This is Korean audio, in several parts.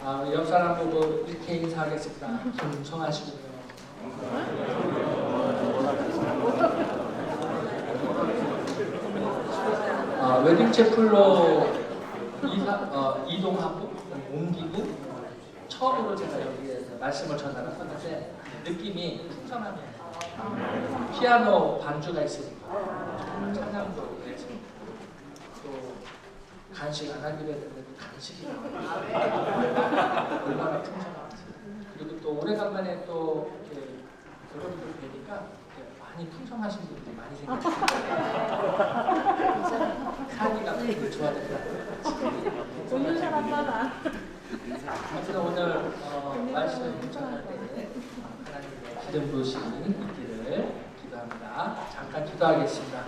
옆 사람 보고 이렇게 인사하겠습니다. 김성하시군요. 웨딩 채플로 이동하고 옮기고 처음으로 제가 여기에서 말씀을 전하는 건데 느낌이 풍성합니다. 피아노 반주가 있으니까 정말 찬양도 해서 또 간식 안 하기로 했는데 간식이 나와요. 얼마나 풍성한지. 그리고 또 오래간만에 또 이렇게 여러분들 뵈니까 많이 풍성하신 분들이 많이 생겼어요. 사기가 되게 좋아졌다. 오늘 사람 많아. 아무튼 오늘 말씀 전할 때 하나님의 기름 부으심이 있기를 기도합니다. 잠깐 기도하겠습니다.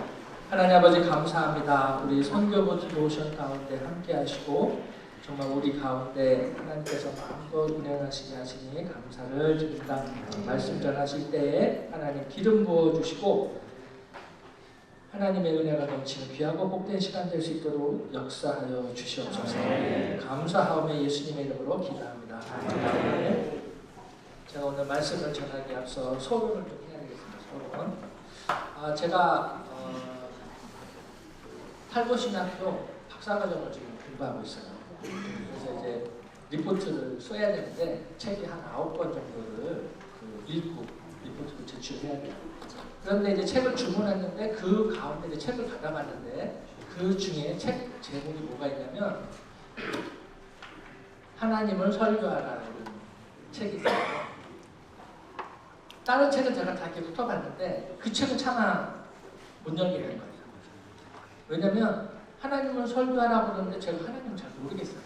하나님 아버지 감사합니다. 우리 선교부 디보션 가운데 함께 하시고 정말 우리 가운데 하나님께서 마음껏 운행하시게 하시니 감사를 드립니다. 말씀 전하실 때에 하나님 기름 부어주시고 하나님의 은혜가 넘치는 귀하고 복된 시간 될 수 있도록 역사하여 주시옵소서. 감사하오며 예수님의 이름으로 기도합니다. 아멘. 제가 오늘 말씀을 전하기 앞서 소론을 좀 해야 되겠습니다. 소론. 제가 탈고신학교 박사과정을 지금 공부하고 있어요. 그래서 이제 리포트를 써야 되는데 책이 한 9권 정도를 읽고 리포트를 제출해야 돼요. 그런데 이제 책을 주문했는데 그 가운데 이제 책을 받아봤는데 그 중에 책 제목이 뭐가 있냐면 하나님을 설교하라는 책이 있어요. 다른 책은 제가 다 이렇게 훑어봤는데 그 책은 차마 못 열게 된 거예요. 왜냐면 하나님을 설교하라고 그러는데 제가 하나님을 잘 모르겠어요.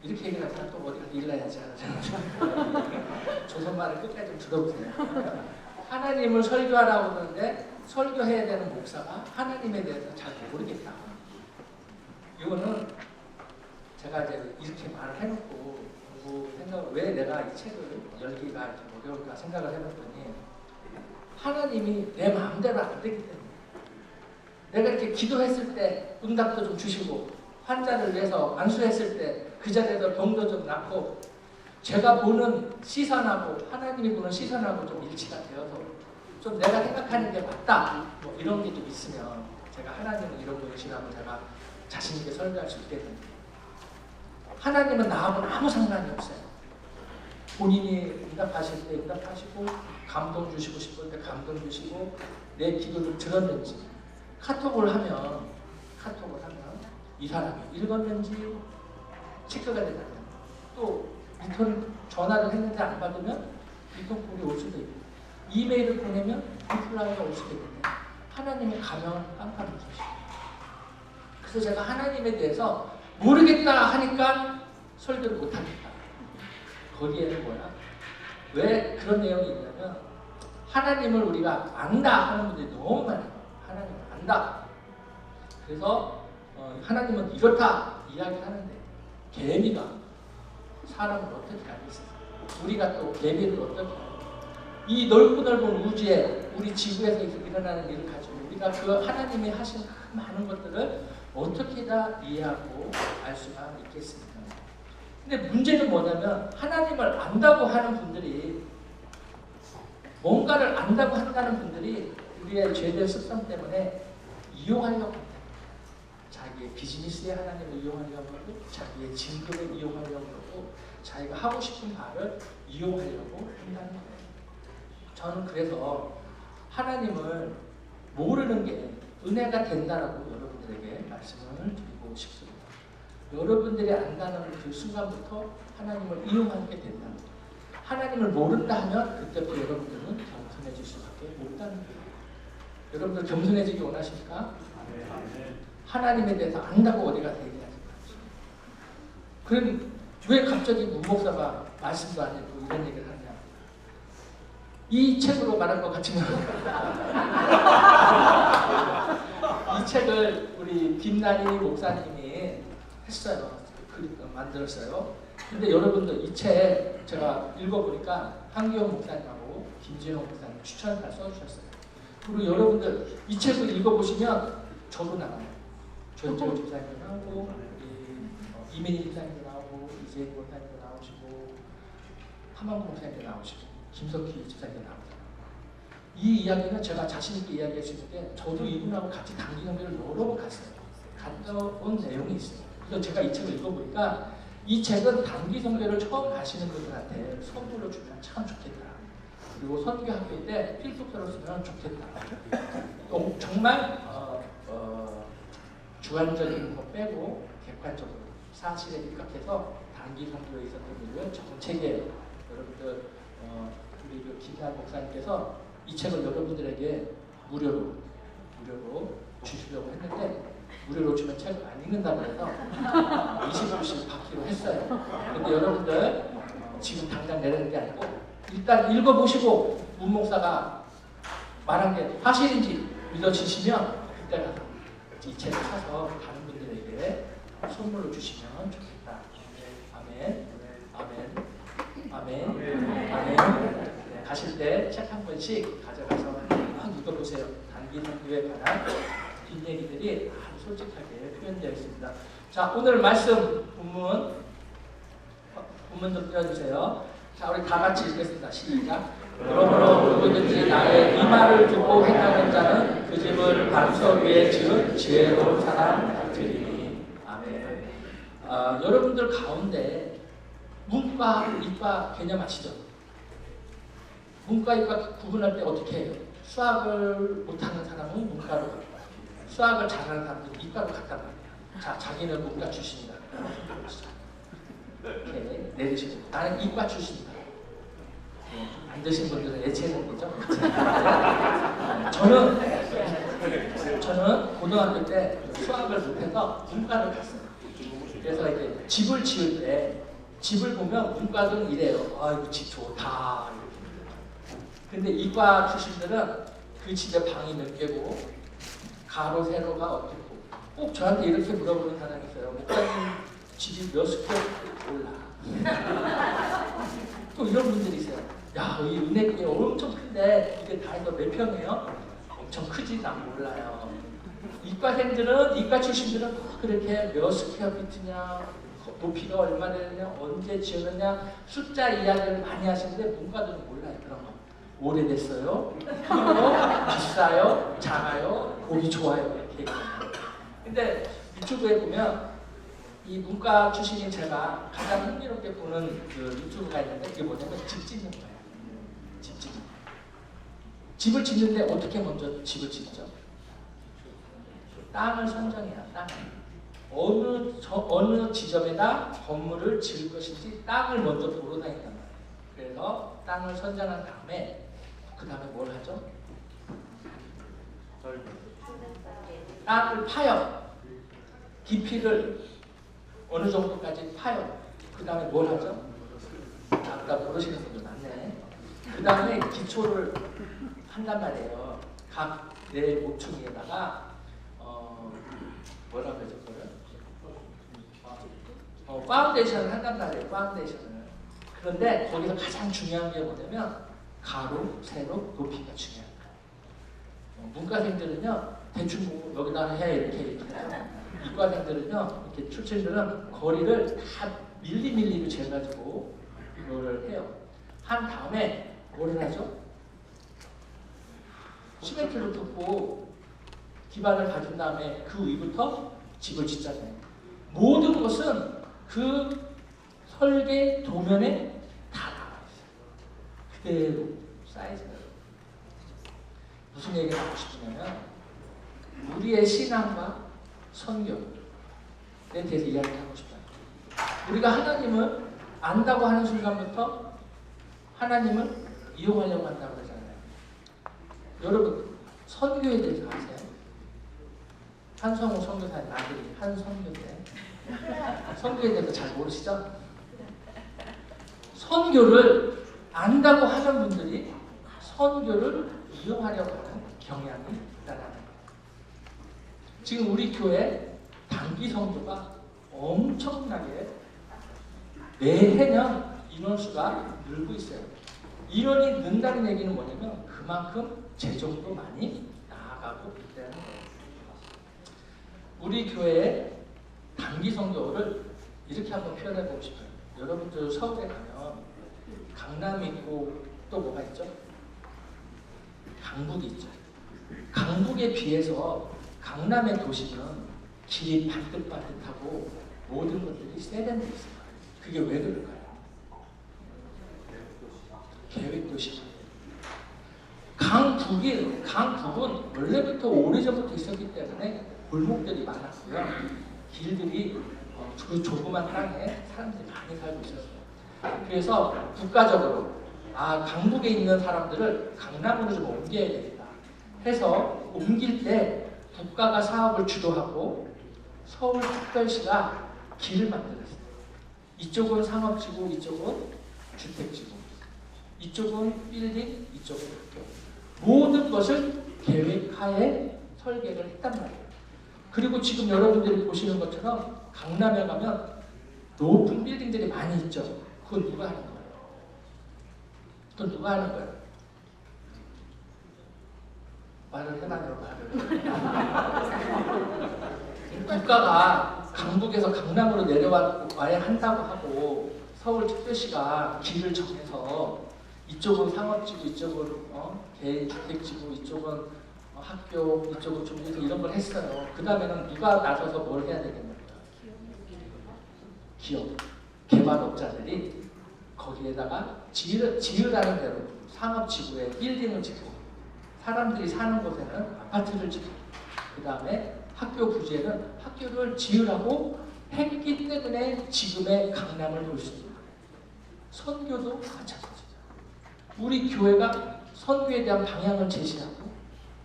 이렇게 얘기를 하잖아. 또 어디 가서 일러야지 하잖아. 조선말을 끝까지 좀 들어보세요. 하나님을 설교하라고 그러는데 설교해야 되는 목사가 하나님에 대해서 잘 모르겠다. 이거는 제가 이제 이렇게 말을 해놓고 왜 내가 이 책을 열기가 좀 어려울까 생각을 해봤더니 하나님이 내 마음대로 안 되기 때문에 내가 이렇게 기도했을 때 응답도 좀 주시고 환자를 위해서 안수했을 때 그 자리에서 병도 좀 낫고 제가 보는 시선하고 하나님이 보는 시선하고 좀 일치가 되어서 좀 내가 생각하는 게 맞다 뭐 이런 게 좀 있으면 제가 하나님은 이런 분이시라고 제가 자신 있게 설교할 수 있게 됩니다. 하나님은 나하고는 아무 상관이 없어요. 본인이 응답하실 때 응답하시고 감동 주시고 싶을 때 감동 주시고 내 기도를 들었는지 카톡을 하면 이 사람이 읽었는지 체크가 되잖아요. 또 리턴 전화를 했는데 안 받으면 리턴콜이 올 수도 있고 이메일을 보내면 리플라이가 올 수도 있는데 하나님의 가명은 깜깜해지시고 그래서 제가 하나님에 대해서 모르겠다 하니까 설교를 못하겠다. 거기에는 뭐야? 왜 그런 내용이 있냐면 하나님을 우리가 안다 하는 분들이 너무 많아요. 하나님을 안다. 그래서 하나님은 이렇다 이야기하는데 개미가 사람을 어떻게 알겠어요? 우리가 또 개미를 어떻게 알아요? 이 넓은 우주에 우리 지구에서 일어나는 일을 가지고 우리가 그 하나님이 하신 많은 것들을 어떻게 다 이해하고 알 수가 있겠습니까? 근데 문제는 뭐냐면 하나님을 안다고 하는 분들이 뭔가를 안다고 한다는 분들이 우리의 죄된 습성 때문에 이용하려고 합니다. 자기의 비즈니스에 하나님을 이용하려고 하고 자기의 진급을 이용하려고 하고 자기가 하고 싶은 바를 이용하려고 한다는 거예요. 저는 그래서 하나님을 모르는 게 은혜가 된다라고 여러분들에게 말씀을 드리고 싶습니다. 여러분들이 안다는 그 순간부터 하나님을 이용하게 된다. 하나님을 모른다 하면 그때부터 여러분들은 겸손해질 수밖에 없다는 거예요. 여러분들 겸손해지기 원하십니까? 하나님에 대해서 안다고 어디가 얘기하지 마십시오. 그럼 왜 갑자기 문목사가 말씀도 안 했고 이런 얘기를 하냐? 이 책으로 말한 것 같지만 이 책을 우리 김난희 목사님이 했어요. 만들었어요. 근데 여러분들 이 책 제가 읽어보니까 한기영 목사님하고 김진호 목사님 추천을 써주셨어요. 그리고 여러분들 이 책을 읽어보시면 저도 나와요. 조현철 집사님도 나오고 이민희 집사님도 나오고 이제 이재희 목사님도 나오시고 하만구 목사님도 나오시고 김석희 집사님도 나오잖아요. 이 이야기는 제가 자신 있게 이야기할 수 있는 게 저도 이분하고 같이 단기 선교를 여러 번 갔어요. 갔다 온 내용이 있어요. 그래서 제가 이 책을 읽어보니까 이 책은 단기 선교를 처음 가시는 분들한테 선물로 주면 참 좋겠다. 그리고 선교학교 때 필독서로 쓰면 좋겠다. 정말 주관적인 거 빼고 객관적으로 사실에 입각해서 단기 선교에 있었던 일을 정책에 여러분들 우리 그 김한 목사님께서 이 책을 여러분들에게 무료로 주시려고 했는데 무료로 주면 책을 안 읽는다고 해서 20불씩 받기로 했어요. 근데 여러분들 지금 당장 내리는 게 아니고 일단 읽어보시고 문 목사가 말한 게 사실인지 믿어지시면 그때 가서 이 책을 사서 다른 분들에게 선물로 주시면 좋겠다. 아멘. 아멘. 아멘. 아멘. 네, 가실 때 책 한 권씩 가져가서 한번 읽어보세요. 단기 선교에 관한 뒷얘기들이 아주 솔직하게 표현되어 있습니다. 자, 오늘 말씀 본문 좀 띄워주세요. 자, 우리 다 같이 읽겠습니다. 시작. 그러므로 누구든지 나의 이 말을 듣고 행하는 자는 그 집을 반석 위에 지은 지혜로운 사람 같으리니. 아멘. 여러분들 가운데 문과, 이과 개념 아시죠? 문과, 이과 구분할 때 어떻게 해요? 수학을 못하는 사람은 문과로 가고 수학을 잘하는 사람들은 이과로 갔단 말이야. 자, 자기는 문과 출신이다. 이렇게 내리시고 나는 이과 출신이다. 안 드신 분들은 예체능이죠. 저는 고등학교 때 수학을 못해서 문과를 갔어요. 그래서 이제 집을 지을 때 집을 보면 문과는 이래요. 아이고 집 좋다. 근데 이과 출신들은 그 집에 방이 몇 개고 가로 세로가 어떻고 꼭 저한테 이렇게 물어보는 사람이 있어요. 목사님 집이 몇 스퀘어 몰라. 또 이런 분들이 있어요. 야, 이 은혜교회 엄청 큰데 이게 다 해서 몇 평이에요? 엄청 크지 난 몰라요. 이과생들은 이과 출신들은 그렇게 몇 스퀘어 피트냐, 높이가 얼마 되느냐, 언제 지었느냐 숫자 이야기를 많이 하시는데 문과들은 몰라요. 그런 거. 오래됐어요? 비싸요? 작아요? 보기 좋아요? 이렇게 얘기해요. 근데 유튜브에 보면 이 문과 출신인 제가 가장 흥미롭게 보는 그 유튜브가 있는데 그게 뭐냐면 집 짓는 거예요. 집 짓는 거. 집을 짓는데 어떻게 먼저 집을 짓죠? 땅을 선정해야 땅을. 어느 지점에다 건물을 지을 것인지 땅을 먼저 보러 다닌단 말이에요. 그래서 땅을 선정한 다음에 그 다음에 뭘 하죠? 땅을 파요. 깊이를 어느 정도까지 파요. 그 다음에 뭘 하죠? 아까 모르시는 분들 많네. 그 다음에 기초를 한단 말이에요. 각 내 모퉁이에다가 뭐라고 해서 그거를 파운데이션을 한단 말이에요. 파운데이션을. 그런데 거기서 가장 중요한 게 뭐냐면 가로, 세로, 높이가 중요한 거예요. 문과생들은요 대충 보고 여기다 해 이렇게 해요. 이과생들은요 이렇게 출신들은 거리를 다 밀리밀리로 재가지고 이거를 해요. 한 다음에 뭐를 하죠? 시멘트를 붓고 기반을 가진 다음에 그 위부터 집을 짓잖아요. 모든 것은 그 설계 도면에 다 나와 있어요. 그대로 사이즈가. 무슨 얘기를 하고 싶으냐면 우리의 신앙과 선교에 대해서 이야기를 하고 싶어요. 우리가 하나님을 안다고 하는 순간부터 하나님을 이용하려고 한다고 그러잖아요. 여러분 선교에 대해서 아세요? 한성우 선교사님 아들이 한선교인데 선교에 대해서 잘 모르시죠? 선교를 안다고 하는 분들이 선교를 이용하려고 하는 경향이 있다는 거예요. 지금 우리 교회 단기 선교가 엄청나게 매해년 인원수가 늘고 있어요. 인원이 는다는 얘기는 뭐냐면 그만큼 재정도 많이 나아가고 있다는 거예요. 우리 교회의 단기 선교를 이렇게 한번 표현해 보고 싶어요. 여러분들 서울에 가면 강남이 있고 또 뭐가 있죠? 강북이 있죠. 강북에 비해서 강남의 도시는 길이 반듯반듯하고 모든 것들이 세련돼 있어요. 그게 왜 그럴까요? 계획도시. 강북은 원래부터 오래전부터 있었기 때문에 골목들이 많았고요. 길들이 그 조그만 땅에 사람들이 많이 살고 있었어요. 그래서 국가적으로 강북에 있는 사람들을 강남으로 좀 옮겨야 되겠다 해서 옮길 때 국가가 사업을 주도하고 서울특별시가 길을 만들었어요. 이쪽은 상업지구, 이쪽은 주택지구, 이쪽은 빌딩, 이쪽은 학교. 모든 것을 계획하에 설계를 했단 말이에요. 그리고 지금 여러분들이 보시는 것처럼 강남에 가면 높은 빌딩들이 많이 있죠. 그건 누가 하는 거예요? 그건 누가 하는 거예요? 말을 해봐요, 말을. 국가가 강북에서 강남으로 내려와야 한다고 하고 서울특별시가 길을 정해서 이쪽은 상업지구, 이쪽은 개주택지구, 이쪽은 학교, 이쪽은 종교소 이런 걸 했어요. 그 다음에는 누가 나서서 뭘 해야 되겠냐고요? 기업, 개발업자들이 거기에다가 지으라는 대로 상업지구에 빌딩을 짓고 사람들이 사는 곳에는 아파트를 짓고 그 다음에 학교 부지에는 학교를 지으라고 했기 때문에 지금의 강남을 볼 수 있는 거예요. 선교도 마찬가지죠. 우리 교회가 선교에 대한 방향을 제시하고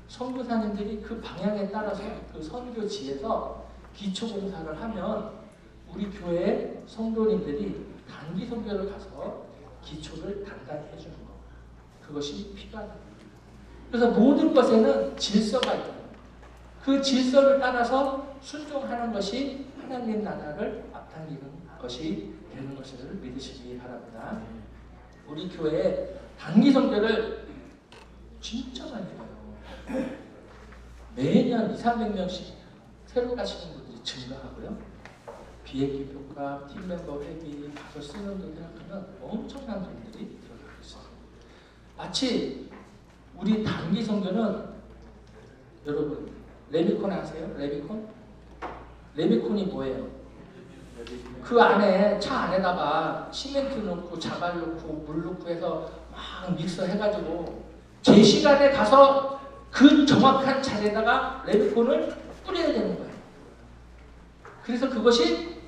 선교사님들이 그 방향에 따라서 그 선교지에서 기초봉사를 하면 우리 교회의 성도님들이 단기 선교를 가서 기초를 단단히 해주는 거. 그것이 필요하다. 그래서 모든 것에는 질서가 있다. 그 질서를 따라서 순종하는 것이 하나님 나라를 앞당기는 것이 되는 것을 믿으시기 바랍니다. 우리 교회에 단기 선교를 진짜 많이 해요. 매년 200~300명씩 새로 가시는 분들이 증가하고요. 비행기 표값, 팀멤버 회비, 가서 쓰는 돈 생각하면 엄청난 돈들이 들어가고 있어요. 마치 우리 단기 선교는 여러분 레미콘 아세요? 레미콘? 레미콘이 뭐예요? 그 안에 차 안에다가 시멘트 넣고 자갈 넣고 물 넣고 해서 막 믹서 해가지고 제 시간에 가서 그 정확한 자리에다가 레미콘을 뿌려야 되는 거예요. 그래서 그것이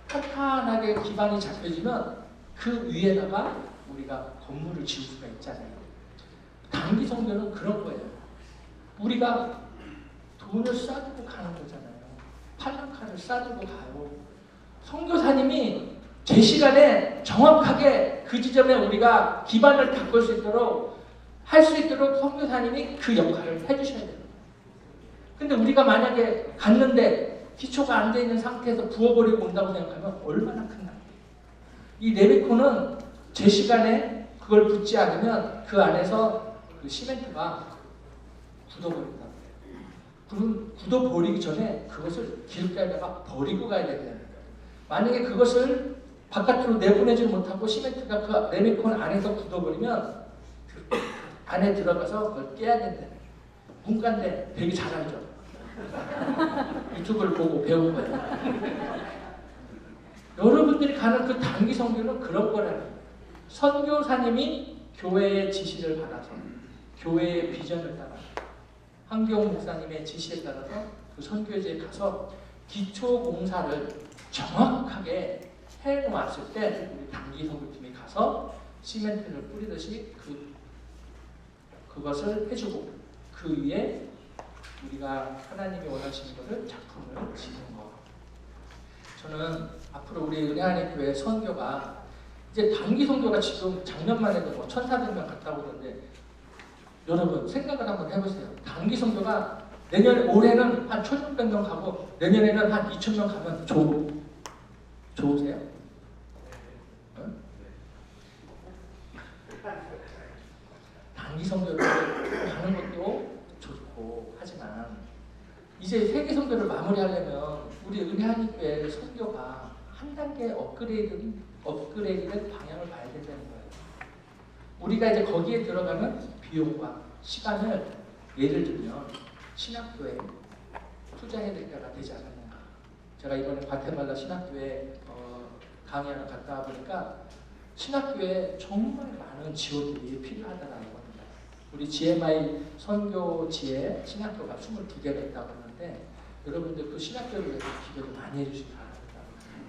탄탄하게 기반이 잡혀지면 그 위에다가 우리가 건물을 지을 수가 있잖아요. 단기 선교는 그런 거예요. 우리가 돈을 싸두고 가는 거잖아요. 팔랑카를 싸두고 가요. 선교사님이 제 시간에 정확하게 그 지점에 우리가 기반을 닦을 수 있도록 할 수 있도록 선교사님이 그 역할을 해주셔야 돼요. 근데 우리가 만약에 갔는데 기초가 안 돼 있는 상태에서 부어버리고 온다고 생각하면 얼마나 큰 낭비예요. 이 레미콘은 제 시간에 그걸 붓지 않으면 그 안에서 그 시멘트가 굳어버린다. 그럼 굳어버리기 전에 그것을 길가에다가 버리고 가야 됩니다. 만약에 그것을 바깥으로 내보내지 못하고 시멘트가 그 레미콘 안에서 굳어버리면 안에 들어가서 그걸 깨야 된다. 문과인데 되게 잘 알죠. 유튜브를 보고 배운 거예요. 여러분들이 가는 그 단기 선교는 그런 거라는 거예요. 선교사님이 교회의 지시를 받아서 교회의 비전을 따라 한경 목사님의 지시에 따라서 그 선교지에 가서 기초 공사를 정확하게 해놓았을 때 우리 단기 선교팀이 가서 시멘트를 뿌리듯이 그것을 해주고 그 위에 우리가 하나님이 원하시는 것을 작품을 지는 것. 저는 앞으로 우리 은혜하는 교회 선교가 이제 단기 선교가 지금 작년만 해도 뭐 1,400명 갔다고 그러는데 여러분 생각을 한번 해보세요. 단기 선교가 올해는 한 1,600명 가고 내년에는 한 2,000명 가면 좋으세요? 응? 단기 선교를 가는 것도 좋고 하지만 이제 세계 선교를 마무리하려면 우리 은혜하는 교회 선교가 한 단계 업그레이드된 방향을 봐야 된다는 거예요. 우리가 이제 거기에 들어가는 비용과 시간을 예를 들면 신학교에 투자해야 될 때가 되지 않았는가. 제가 이번에 과테말라 신학교에 강연을 갔다 와보니까 신학교에 정말 많은 지원들이 필요하다는 겁니다. 우리 GMI 선교지에 신학교가 22개가 있다고 하는데 여러분들 그 신학교를 위해서 기도를 많이 해주시기 바랍니다.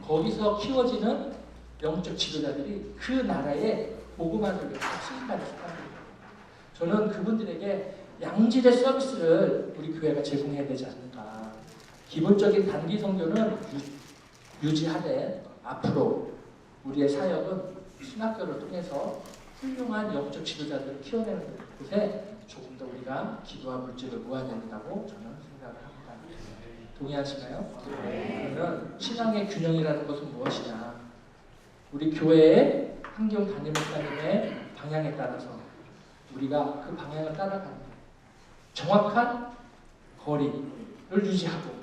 거기서 키워지는 영적 지도자들이 그 나라의 복음화를 위해서 수입하는 사람들입니다. 저는 그분들에게 양질의 서비스를 우리 교회가 제공해야 되지 않는가. 기본적인 단기 선교는 유지하되 앞으로 우리의 사역은 신학교를 통해서 훌륭한 영적 지도자들을 키워내는 곳에 조금 더 우리가 기도와 물질을 모아야 된다고 저는 생각을 합니다. 동의하시나요? 그러면 신앙의 균형이라는 것은 무엇이냐? 우리 교회의 한경 담임 목사님의 방향에 따라서 우리가 그 방향을 따라가는 정확한 거리를 유지하고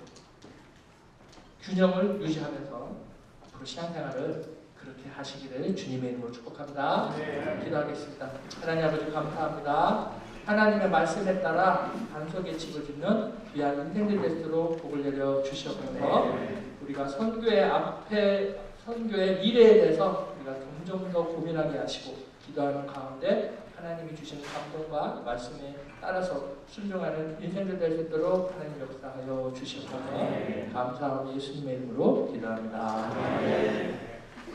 균형을 유지하면서 앞으로 신앙생활을 그렇게 하시기를 주님의 이름으로 축복합니다. 기도하겠습니다. 하나님 아버지 감사합니다. 하나님의 말씀에 따라 반석의 집을 짓는 귀한 인생들 되도록 복을 내려 주시옵소서. 우리가 선교의 미래에 대해서 우리가 점점 더 고민하게 하시고 기도하는 가운데 하나님이 주시는 감동과 말씀에 따라서 순종하는 인생들 될 수 있도록 하나님 역사하여 주시옵소서. 감사하고 예수님의 이름으로 기도합니다.